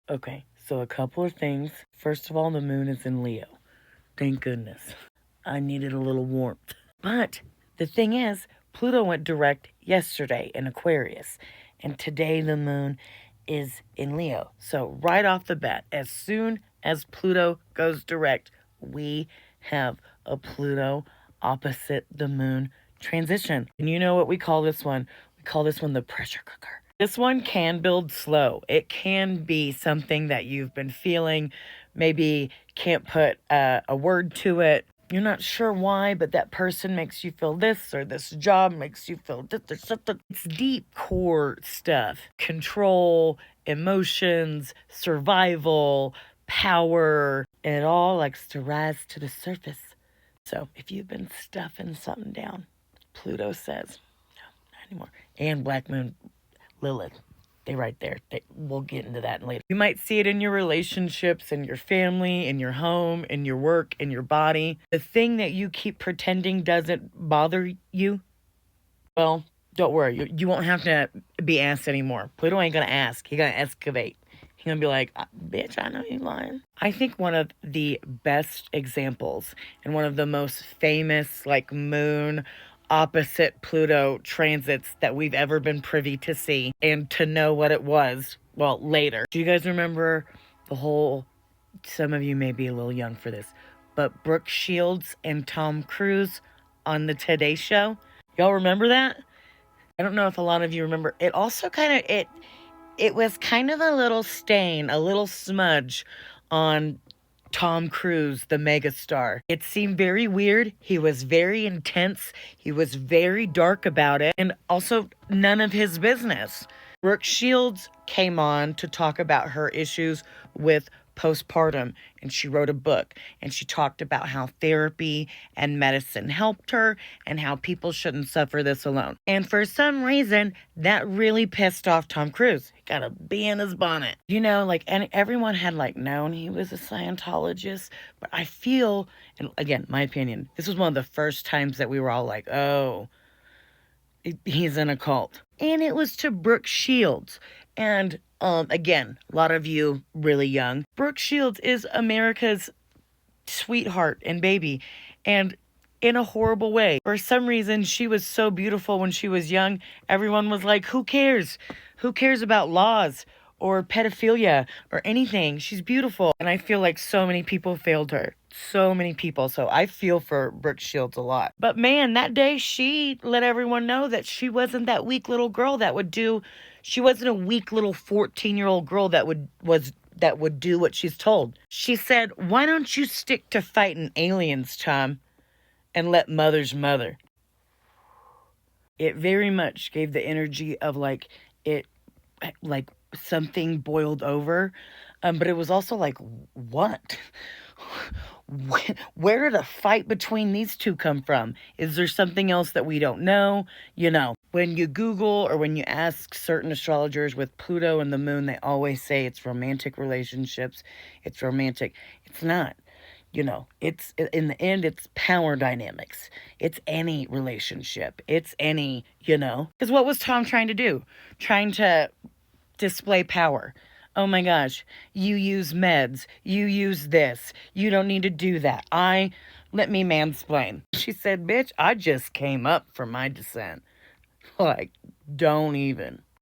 Okay, so a couple of things. First of all, the moon is in Leo. Thank goodness. I needed a little warmth. But the thing is, Pluto went direct yesterday in Aquarius, and today the moon is in Leo. So, right off the bat, as soon as Pluto goes direct, we have a Pluto opposite the moon transition. And you know what we call this one? We call this one the pressure cooker. This one can build slow. It can be something that you've been feeling, maybe can't put a word to it. You're not sure why, but that person makes you feel this, or this job makes you feel this. It's deep core stuff. Control, emotions, survival, power. It all likes to rise to the surface. So if you've been stuffing something down, Pluto says, no, not anymore. And Black Moon Lilith. They right there. We'll get into that later. You might see it in your relationships, in your family, in your home, in your work, in your body. The thing that you keep pretending doesn't bother you, well, don't worry. You won't have to be asked anymore. Pluto ain't going to ask. He's going to excavate. He's going to be like, bitch, I know you're lying. I think one of the best examples and one of the most famous, like, moon opposite Pluto transits that we've ever been privy to see and to know what it was, well, later. Do you guys remember the whole, some of you may be a little young for this, but Brooke Shields and Tom Cruise on the Today Show? Y'all remember that? I don't know if a lot of you remember. It also it was kind of a little stain, a little smudge on Tom Cruise, the megastar. It seemed very weird. He was very intense. He was very dark about it, and also none of his business. Brooke Shields came on to talk about her issues with postpartum, and she wrote a book, and she talked about how therapy and medicine helped her and how people shouldn't suffer this alone. And for some reason, that really pissed off Tom Cruise. He got a bee in his bonnet. You know, like, and everyone had like known he was a Scientologist, but I feel, and again, my opinion, this was one of the first times that we were all like, oh, he's in a cult. And it was to Brooke Shields. And again, a lot of you really young. Brooke Shields is America's sweetheart and baby. And in a horrible way. For some reason, she was so beautiful when she was young. Everyone was like, who cares? Who cares about laws or pedophilia or anything? She's beautiful. And I feel like so many people failed her. So many people. So I feel for Brooke Shields a lot. But man, that day she let everyone know that she wasn't that weak little girl that would do, she wasn't a weak little 14-year-old girl that would do what she's told. She said, why don't you stick to fighting aliens, Tom, and let mothers mother? It very much gave the energy of like something boiled over. But it was also like, what? Where did a fight between these two come from? Is there something else that we don't know? You know, when you Google or when you ask certain astrologers with Pluto and the moon, they always say it's romantic relationships. It's romantic. It's not. You know, it's in the end, it's power dynamics. It's any relationship. It's any, you know. Because what was Tom trying to do? Trying to display power. Oh my gosh, you use meds, you use this, you don't need to do that. Let me mansplain. She said, bitch, I just came up from my descent. Like, don't even.